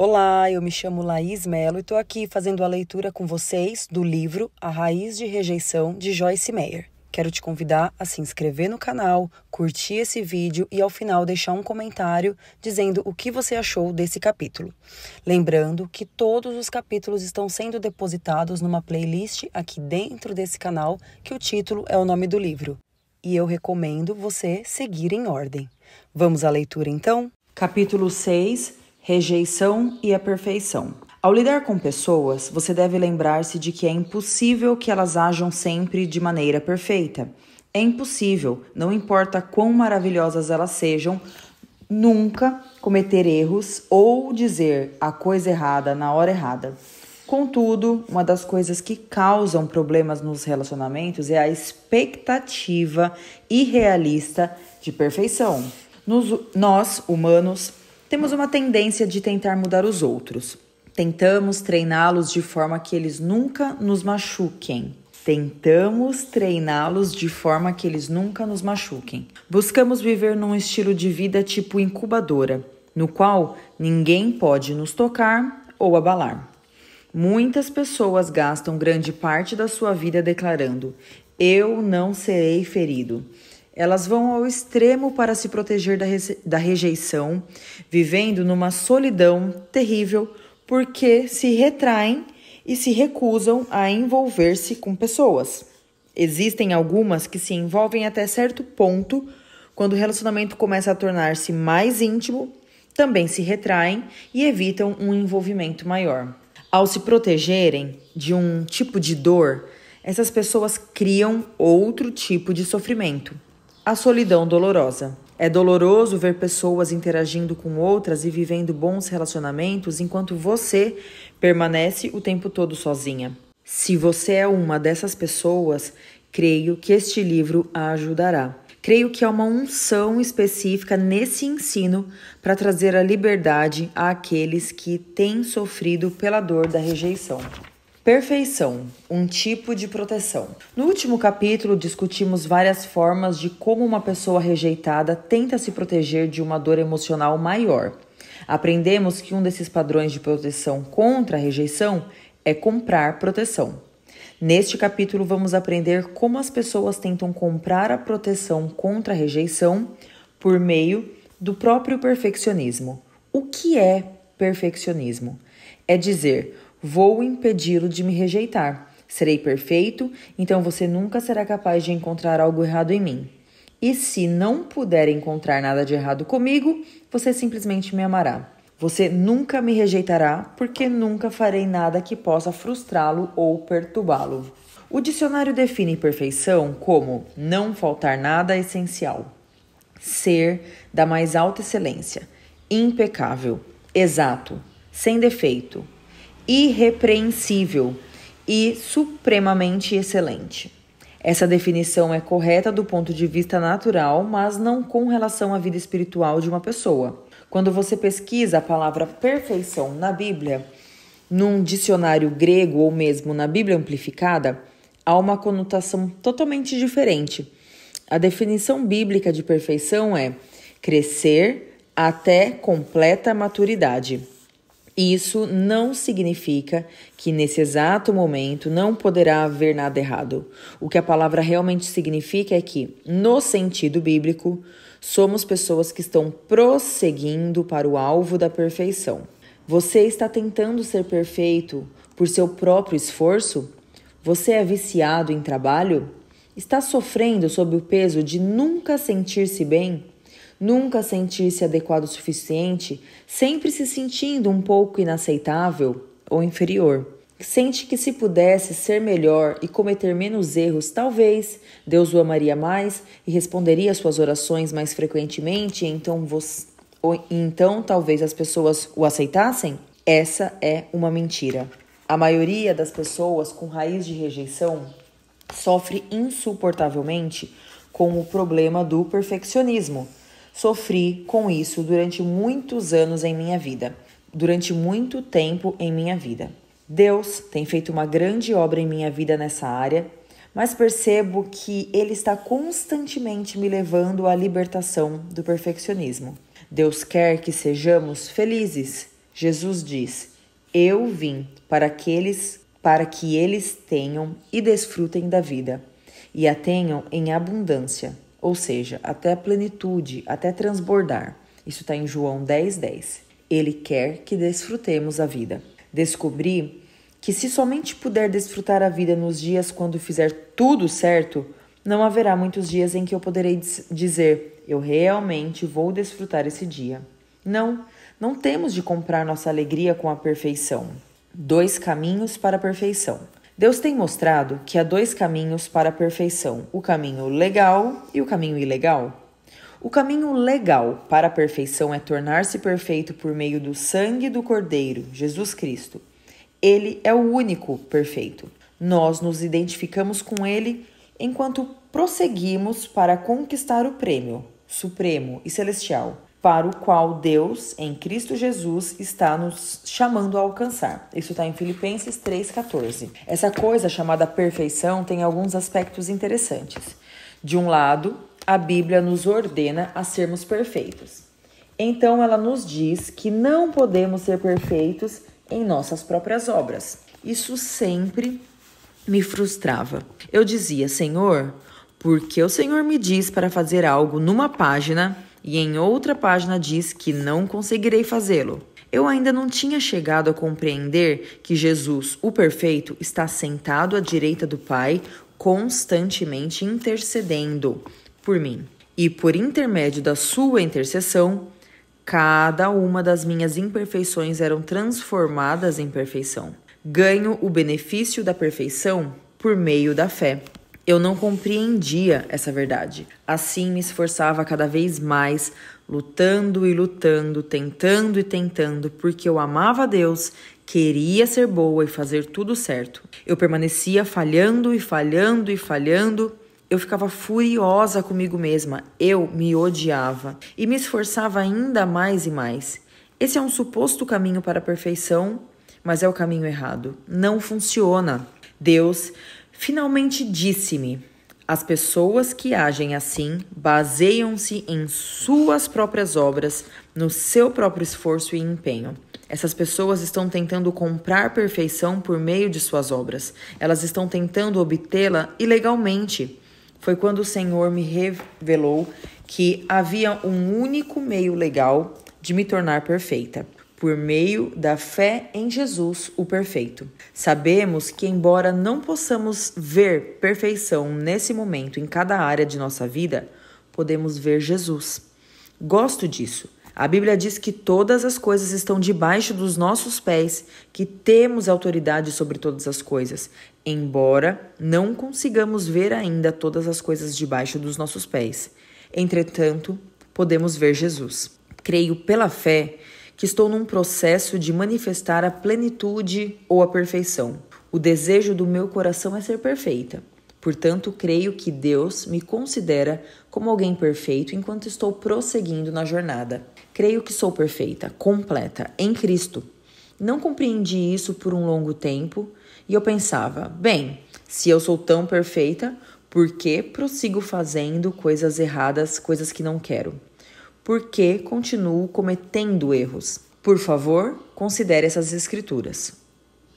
Olá, eu me chamo Laís Mello e estou aqui fazendo a leitura com vocês do livro A Raiz de Rejeição, de Joyce Meyer. Quero te convidar a se inscrever no canal, curtir esse vídeo e ao final deixar um comentário dizendo o que você achou desse capítulo. Lembrando que todos os capítulos estão sendo depositados numa playlist aqui dentro desse canal, que o título é o nome do livro. E eu recomendo você seguir em ordem. Vamos à leitura então? Capítulo 6. Rejeição e a perfeição. Ao lidar com pessoas, você deve lembrar-se de que é impossível que elas ajam sempre de maneira perfeita. É impossível, não importa quão maravilhosas elas sejam, nunca cometer erros ou dizer a coisa errada na hora errada. Contudo, uma das coisas que causam problemas nos relacionamentos é a expectativa irrealista de perfeição. Nós, humanos, temos uma tendência de tentar mudar os outros. Tentamos treiná-los de forma que eles nunca nos machuquem. Buscamos viver num estilo de vida tipo incubadora, no qual ninguém pode nos tocar ou abalar. Muitas pessoas gastam grande parte da sua vida declarando: "Eu não serei ferido". Elas vão ao extremo para se proteger da rejeição, vivendo numa solidão terrível porque se retraem e se recusam a envolver-se com pessoas. Existem algumas que se envolvem até certo ponto. Quando o relacionamento começa a tornar-se mais íntimo, também se retraem e evitam um envolvimento maior. Ao se protegerem de um tipo de dor, essas pessoas criam outro tipo de sofrimento. A solidão dolorosa. É doloroso ver pessoas interagindo com outras e vivendo bons relacionamentos enquanto você permanece o tempo todo sozinha. Se você é uma dessas pessoas, creio que este livro a ajudará. Creio que há uma unção específica nesse ensino para trazer a liberdade àqueles que têm sofrido pela dor da rejeição. Perfeição, um tipo de proteção. No último capítulo, discutimos várias formas de como uma pessoa rejeitada tenta se proteger de uma dor emocional maior. Aprendemos que um desses padrões de proteção contra a rejeição é comprar proteção. Neste capítulo, vamos aprender como as pessoas tentam comprar a proteção contra a rejeição por meio do próprio perfeccionismo. O que é perfeccionismo? É dizer: vou impedi-lo de me rejeitar. Serei perfeito, então você nunca será capaz de encontrar algo errado em mim. E se não puder encontrar nada de errado comigo, você simplesmente me amará. Você nunca me rejeitará, porque nunca farei nada que possa frustrá-lo ou perturbá-lo. O dicionário define perfeição como não faltar nada essencial, ser da mais alta excelência, impecável, exato, sem defeito, irrepreensível e supremamente excelente. Essa definição é correta do ponto de vista natural, mas não com relação à vida espiritual de uma pessoa. Quando você pesquisa a palavra perfeição na Bíblia, num dicionário grego ou mesmo na Bíblia amplificada, há uma conotação totalmente diferente. A definição bíblica de perfeição é crescer até completa maturidade. Isso não significa que nesse exato momento não poderá haver nada errado. O que a palavra realmente significa é que, no sentido bíblico, somos pessoas que estão prosseguindo para o alvo da perfeição. Você está tentando ser perfeito por seu próprio esforço? Você é viciado em trabalho? Está sofrendo sob o peso de nunca sentir-se bem? Nunca sentir-se adequado o suficiente, sempre se sentindo um pouco inaceitável ou inferior. Sente que se pudesse ser melhor e cometer menos erros, talvez Deus o amaria mais e responderia às suas orações mais frequentemente, então talvez as pessoas o aceitassem? Essa é uma mentira. A maioria das pessoas com raiz de rejeição sofre insuportavelmente com o problema do perfeccionismo. Sofri com isso durante muitos anos em minha vida, durante muito tempo em minha vida. Deus tem feito uma grande obra em minha vida nessa área, mas percebo que Ele está constantemente me levando à libertação do perfeccionismo. Deus quer que sejamos felizes, Jesus diz: eu vim para que eles tenham e desfrutem da vida, e a tenham em abundância, ou seja, até a plenitude, até transbordar. Isso está em João 10:10. Ele quer que desfrutemos a vida. Descobri que se somente puder desfrutar a vida nos dias quando fizer tudo certo, não haverá muitos dias em que eu poderei dizer: eu realmente vou desfrutar esse dia. Não temos de comprar nossa alegria com a perfeição. 2 caminhos para a perfeição. Deus tem mostrado que há 2 caminhos para a perfeição: o caminho legal e o caminho ilegal. O caminho legal para a perfeição é tornar-se perfeito por meio do sangue do Cordeiro, Jesus Cristo. Ele é o único perfeito. Nós nos identificamos com ele enquanto prosseguimos para conquistar o prêmio supremo e celestial, para o qual Deus, em Cristo Jesus, está nos chamando a alcançar. Isso está em Filipenses 3,14. Essa coisa chamada perfeição tem alguns aspectos interessantes. De um lado, a Bíblia nos ordena a sermos perfeitos. Então, ela nos diz que não podemos ser perfeitos em nossas próprias obras. Isso sempre me frustrava. Eu dizia: Senhor, por que o Senhor me diz para fazer algo numa página e em outra página diz que não conseguirei fazê-lo? Eu ainda não tinha chegado a compreender que Jesus, o perfeito, está sentado à direita do Pai, constantemente intercedendo por mim. E por intermédio da sua intercessão, cada uma das minhas imperfeições eram transformadas em perfeição. Ganho o benefício da perfeição por meio da fé. Eu não compreendia essa verdade. Assim me esforçava cada vez mais, lutando e lutando, tentando e tentando, porque eu amava a Deus, queria ser boa e fazer tudo certo. Eu permanecia falhando e falhando e falhando. Eu ficava furiosa comigo mesma, eu me odiava e me esforçava ainda mais e mais. Esse é um suposto caminho para a perfeição, mas é o caminho errado. Não funciona. Deus finalmente disse-me: as pessoas que agem assim baseiam-se em suas próprias obras, no seu próprio esforço e empenho. Essas pessoas estão tentando comprar perfeição por meio de suas obras. Elas estão tentando obtê-la ilegalmente. Foi quando o Senhor me revelou que havia um único meio legal de me tornar perfeita, por meio da fé em Jesus, o perfeito. Sabemos que, embora não possamos ver perfeição nesse momento em cada área de nossa vida, podemos ver Jesus. Gosto disso. A Bíblia diz que todas as coisas estão debaixo dos nossos pés, que temos autoridade sobre todas as coisas, embora não consigamos ver ainda todas as coisas debaixo dos nossos pés. Entretanto, podemos ver Jesus. Creio pela fé que estou num processo de manifestar a plenitude ou a perfeição. O desejo do meu coração é ser perfeita. Portanto, creio que Deus me considera como alguém perfeito enquanto estou prosseguindo na jornada. Creio que sou perfeita, completa, em Cristo. Não compreendi isso por um longo tempo e eu pensava: bem, se eu sou tão perfeita, por que prossigo fazendo coisas erradas, coisas que não quero? Por que continuo cometendo erros? Por favor, considere essas escrituras.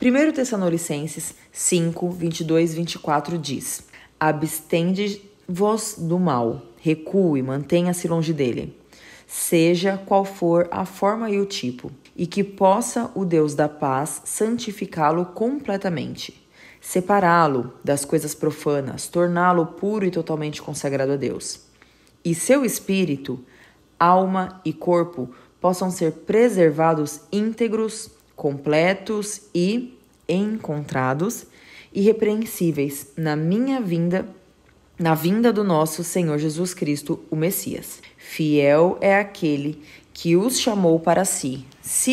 1 Tessalonicenses 5, 22 e 24 diz: abstende-vos do mal, recue, mantenha-se longe dele, seja qual for a forma e o tipo, e que possa o Deus da paz santificá-lo completamente, separá-lo das coisas profanas, torná-lo puro e totalmente consagrado a Deus. E seu espírito, alma e corpo possam ser preservados íntegros, completos e encontrados irrepreensíveis na vinda do nosso Senhor Jesus Cristo, o Messias. Fiel é aquele que os chamou para si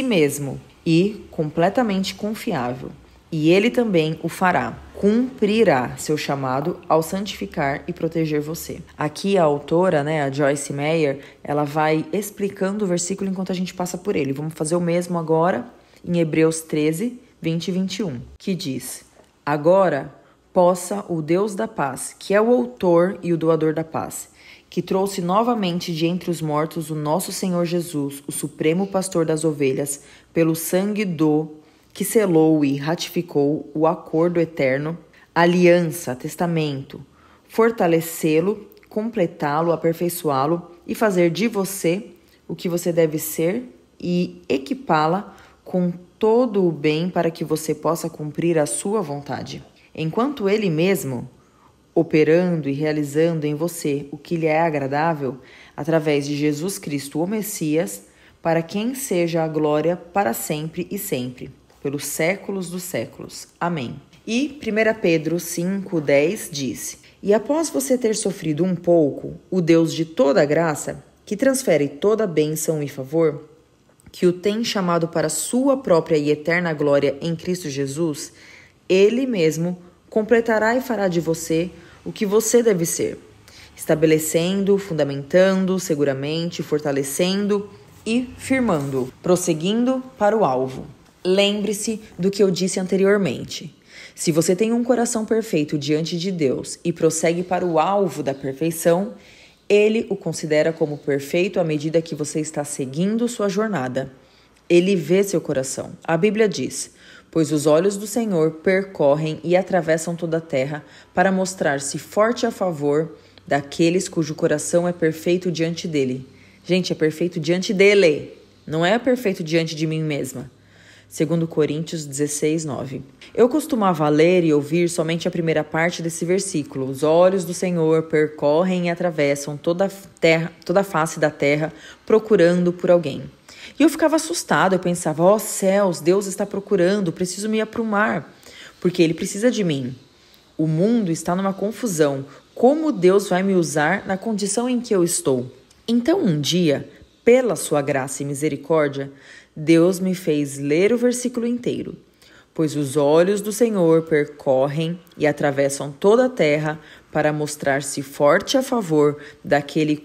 mesmo, e completamente confiável. E ele também o fará, cumprirá seu chamado ao santificar e proteger você. Aqui a autora, a Joyce Meyer, ela vai explicando o versículo enquanto a gente passa por ele. Vamos fazer o mesmo agora em Hebreus 13, 20 e 21, que diz: agora possa o Deus da paz, que é o autor e o doador da paz, que trouxe novamente de entre os mortos o nosso Senhor Jesus, o supremo pastor das ovelhas, pelo sangue que selou e ratificou o acordo eterno, aliança, testamento, fortalecê-lo, completá-lo, aperfeiçoá-lo e fazer de você o que você deve ser e equipá-la com todo o bem para que você possa cumprir a sua vontade. Enquanto Ele mesmo, operando e realizando em você o que lhe é agradável, através de Jesus Cristo, o Messias, para quem seja a glória para sempre e sempre, pelos séculos dos séculos. Amém. E 1 Pedro 5,10 diz: E após você ter sofrido um pouco, o Deus de toda graça, que transfere toda bênção e favor, que o tem chamado para sua própria e eterna glória em Cristo Jesus, Ele mesmo completará e fará de você o que você deve ser, estabelecendo, fundamentando, seguramente, fortalecendo e firmando, prosseguindo para o alvo. Lembre-se do que eu disse anteriormente. Se você tem um coração perfeito diante de Deus e prossegue para o alvo da perfeição, Ele o considera como perfeito à medida que você está seguindo sua jornada. Ele vê seu coração. A Bíblia diz: pois os olhos do Senhor percorrem e atravessam toda a terra para mostrar-se forte a favor daqueles cujo coração é perfeito diante dele. Gente, é perfeito diante dele, não é perfeito diante de mim mesma. 2 Coríntios 16, 9. Eu costumava ler e ouvir somente a primeira parte desse versículo. Os olhos do Senhor percorrem e atravessam toda a face da terra, procurando por alguém. E eu ficava assustada, eu pensava, ó céus, Deus está procurando, preciso me aprumar, porque Ele precisa de mim. O mundo está numa confusão. Como Deus vai me usar na condição em que eu estou? Então um dia, pela sua graça e misericórdia, Deus me fez ler o versículo inteiro. Pois os olhos do Senhor percorrem e atravessam toda a terra para mostrar-se forte a favor daquele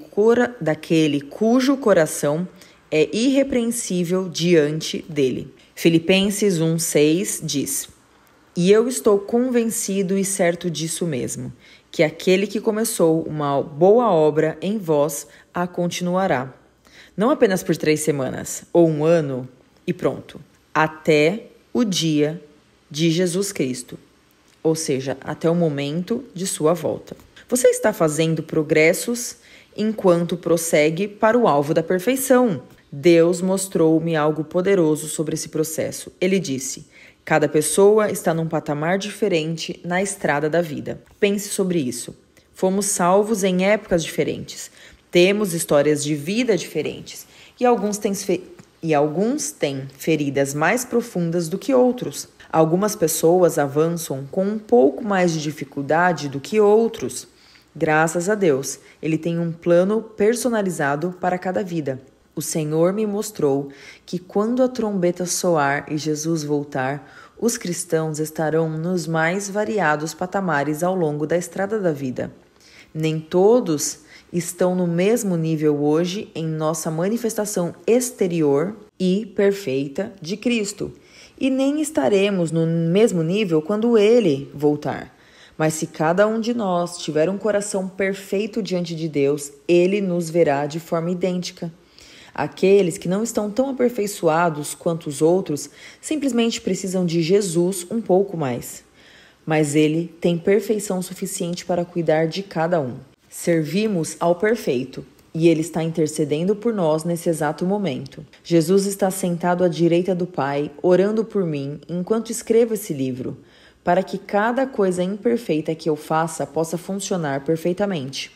cujo coração é irrepreensível diante dele. Filipenses 1,6 diz: E eu estou convencido e certo disso mesmo, que aquele que começou uma boa obra em vós a continuará. Não apenas por 3 semanas ou 1 ano e pronto, até o dia de Jesus Cristo, ou seja, até o momento de sua volta. Você está fazendo progressos enquanto prossegue para o alvo da perfeição. Deus mostrou-me algo poderoso sobre esse processo. Ele disse: cada pessoa está num patamar diferente na estrada da vida. Pense sobre isso. Fomos salvos em épocas diferentes. Temos histórias de vida diferentes e alguns têm feridas mais profundas do que outros. Algumas pessoas avançam com um pouco mais de dificuldade do que outros. Graças a Deus, Ele tem um plano personalizado para cada vida. O Senhor me mostrou que quando a trombeta soar e Jesus voltar, os cristãos estarão nos mais variados patamares ao longo da estrada da vida. Nem todos estão no mesmo nível hoje em nossa manifestação exterior e perfeita de Cristo, e nem estaremos no mesmo nível quando Ele voltar. Mas se cada um de nós tiver um coração perfeito diante de Deus, Ele nos verá de forma idêntica. Aqueles que não estão tão aperfeiçoados quanto os outros simplesmente precisam de Jesus um pouco mais. Mas Ele tem perfeição suficiente para cuidar de cada um. Servimos ao perfeito e Ele está intercedendo por nós nesse exato momento. Jesus está sentado à direita do Pai, orando por mim enquanto escrevo esse livro, para que cada coisa imperfeita que eu faça possa funcionar perfeitamente.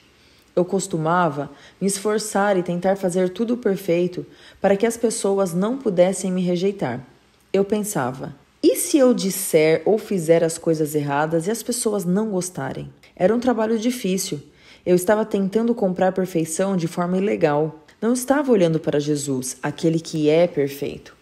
Eu costumava me esforçar e tentar fazer tudo perfeito para que as pessoas não pudessem me rejeitar. Eu pensava, e se eu disser ou fizer as coisas erradas e as pessoas não gostarem? Era um trabalho difícil. Eu estava tentando comprar perfeição de forma ilegal. Não estava olhando para Jesus, aquele que é perfeito.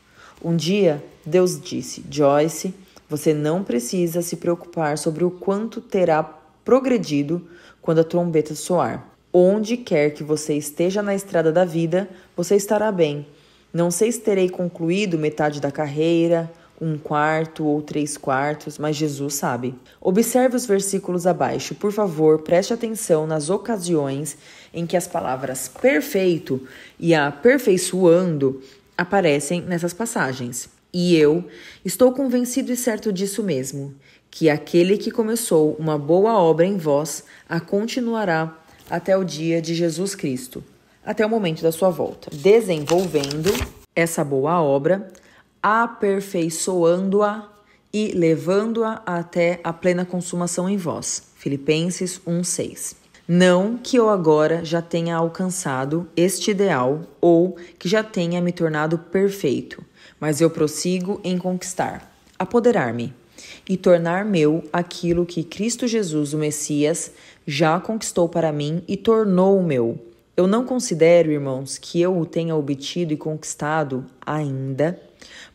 Um dia, Deus disse: Joyce, você não precisa se preocupar sobre o quanto terá progredido quando a trombeta soar. Onde quer que você esteja na estrada da vida, você estará bem. Não sei se terei concluído metade da carreira 1/4 ou 3/4, mas Jesus sabe. Observe os versículos abaixo, por favor, preste atenção nas ocasiões em que as palavras perfeito e aperfeiçoando aparecem nessas passagens. E eu estou convencido e certo disso mesmo, que aquele que começou uma boa obra em vós a continuará até o dia de Jesus Cristo, até o momento da sua volta, desenvolvendo essa boa obra, aperfeiçoando-a e levando-a até a plena consumação em vós. Filipenses 1:6. Não que eu agora já tenha alcançado este ideal ou que já tenha me tornado perfeito, mas eu prossigo em conquistar, apoderar-me e tornar meu aquilo que Cristo Jesus, o Messias, já conquistou para mim e tornou meu. Eu não considero, irmãos, que eu o tenha obtido e conquistado ainda,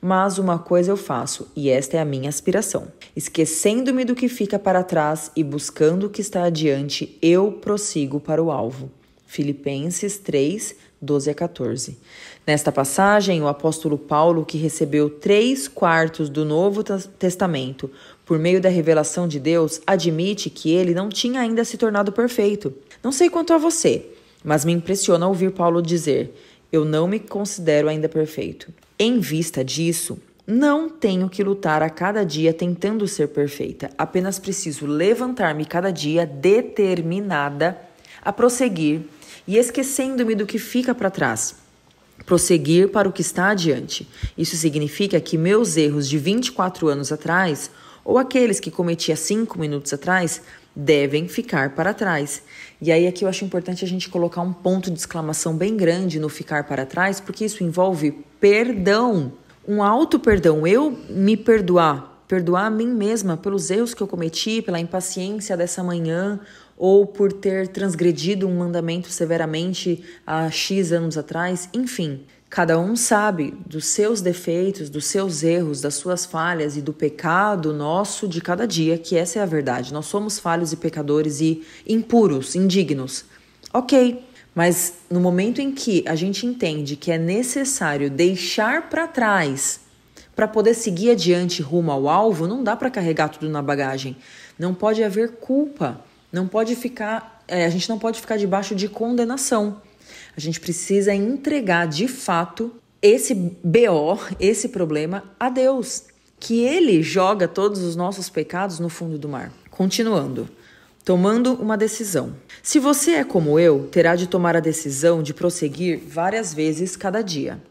mas uma coisa eu faço, e esta é a minha aspiração. Esquecendo-me do que fica para trás e buscando o que está adiante, eu prossigo para o alvo. Filipenses 3:12-14. Nesta passagem, o apóstolo Paulo, que recebeu 3/4 do Novo Testamento por meio da revelação de Deus, admite que ele não tinha ainda se tornado perfeito. Não sei quanto a você, mas me impressiona ouvir Paulo dizer: eu não me considero ainda perfeito. Em vista disso, não tenho que lutar a cada dia tentando ser perfeita. Apenas preciso levantar-me cada dia determinada a prosseguir e esquecendo-me do que fica para trás. Prosseguir para o que está adiante. Isso significa que meus erros de 24 anos atrás, ou aqueles que cometi há 5 minutos atrás, devem ficar para trás. E aí aqui eu acho importante a gente colocar um ponto de exclamação bem grande no ficar para trás, porque isso envolve perdão, um auto-perdão, eu me perdoar a mim mesma pelos erros que eu cometi, pela impaciência dessa manhã, ou por ter transgredido um mandamento severamente há X anos atrás, enfim. Cada um sabe dos seus defeitos, dos seus erros, das suas falhas e do pecado nosso de cada dia, que essa é a verdade. Nós somos falhos e pecadores e impuros, indignos. Ok, mas no momento em que a gente entende que é necessário deixar para trás para poder seguir adiante rumo ao alvo, não dá para carregar tudo na bagagem. Não pode haver culpa, não pode ficar, a gente não pode ficar debaixo de condenação. A gente precisa entregar, de fato, esse BO, esse problema, a Deus, que Ele joga todos os nossos pecados no fundo do mar. Continuando, tomando uma decisão. Se você é como eu, terá de tomar a decisão de prosseguir várias vezes cada dia.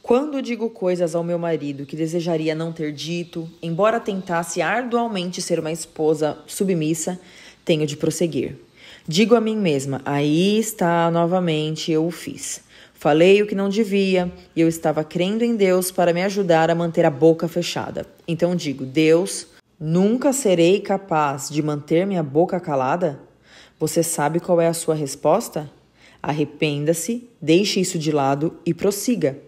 Quando digo coisas ao meu marido que desejaria não ter dito, embora tentasse arduamente ser uma esposa submissa, tenho de prosseguir. Digo a mim mesma, aí está novamente, eu o fiz. Falei o que não devia e eu estava crendo em Deus para me ajudar a manter a boca fechada. Então digo, Deus, nunca serei capaz de manter minha boca calada? Você sabe qual é a sua resposta? Arrependa-se, deixe isso de lado e prossiga.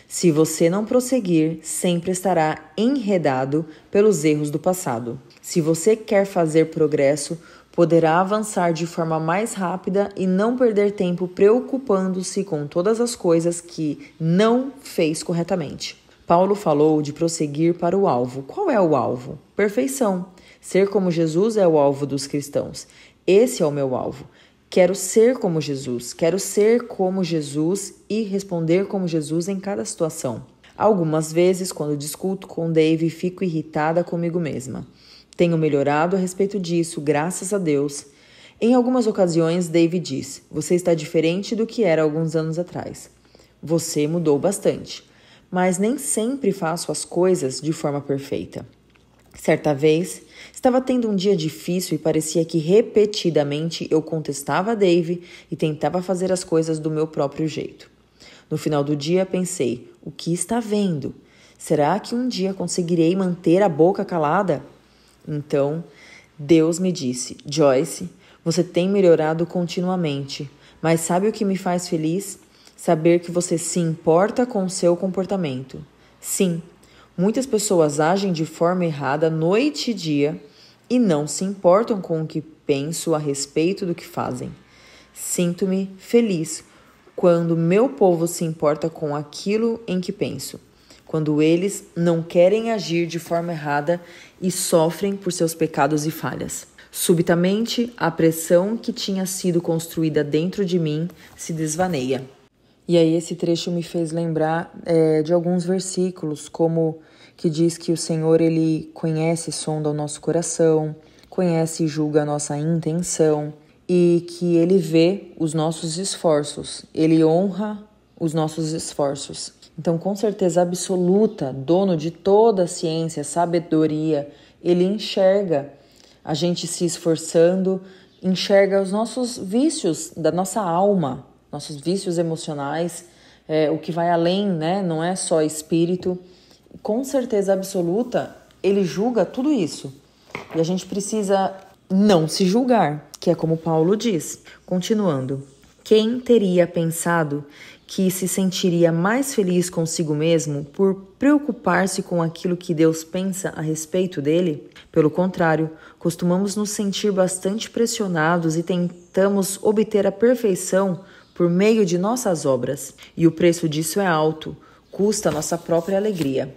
Se você não prosseguir, sempre estará enredado pelos erros do passado. Se você quer fazer progresso, poderá avançar de forma mais rápida e não perder tempo preocupando-se com todas as coisas que não fez corretamente. Paulo falou de prosseguir para o alvo. Qual é o alvo? Perfeição. Ser como Jesus é o alvo dos cristãos. Esse é o meu alvo. Quero ser como Jesus e responder como Jesus em cada situação. Algumas vezes, quando discuto com Dave, fico irritada comigo mesma. Tenho melhorado a respeito disso, graças a Deus. Em algumas ocasiões, Dave diz, você está diferente do que era alguns anos atrás. Você mudou bastante, mas nem sempre faço as coisas de forma perfeita. Certa vez, estava tendo um dia difícil e parecia que repetidamente eu contestava a Dave e tentava fazer as coisas do meu próprio jeito. No final do dia, pensei, o que está vendo? Será que um dia conseguirei manter a boca calada? Então, Deus me disse, Joyce, você tem melhorado continuamente, mas sabe o que me faz feliz? Saber que você se importa com o seu comportamento. Sim, muitas pessoas agem de forma errada noite e dia e não se importam com o que penso a respeito do que fazem. Sinto-me feliz quando meu povo se importa com aquilo em que penso. quando eles não querem agir de forma errada e sofrem por seus pecados e falhas. Subitamente, a pressão que tinha sido construída dentro de mim se desvaneia. E aí esse trecho me fez lembrar de alguns versículos, como que diz que o Senhor, Ele conhece e sonda o nosso coração, conhece e julga a nossa intenção, e que Ele vê os nossos esforços, Ele honra os nossos esforços. Então, com certeza absoluta, dono de toda a ciência, sabedoria, Ele enxerga a gente se esforçando, enxerga os nossos vícios da nossa alma, nossos vícios emocionais, o que vai além, né? Não é só espírito. Com certeza absoluta, Ele julga tudo isso. E a gente precisa não se julgar, que é como Paulo diz. Continuando. Quem teria pensado que se sentiria mais feliz consigo mesmo por preocupar-se com aquilo que Deus pensa a respeito dele? Pelo contrário, costumamos nos sentir bastante pressionados e tentamos obter a perfeição por meio de nossas obras. E o preço disso é alto, custa a nossa própria alegria.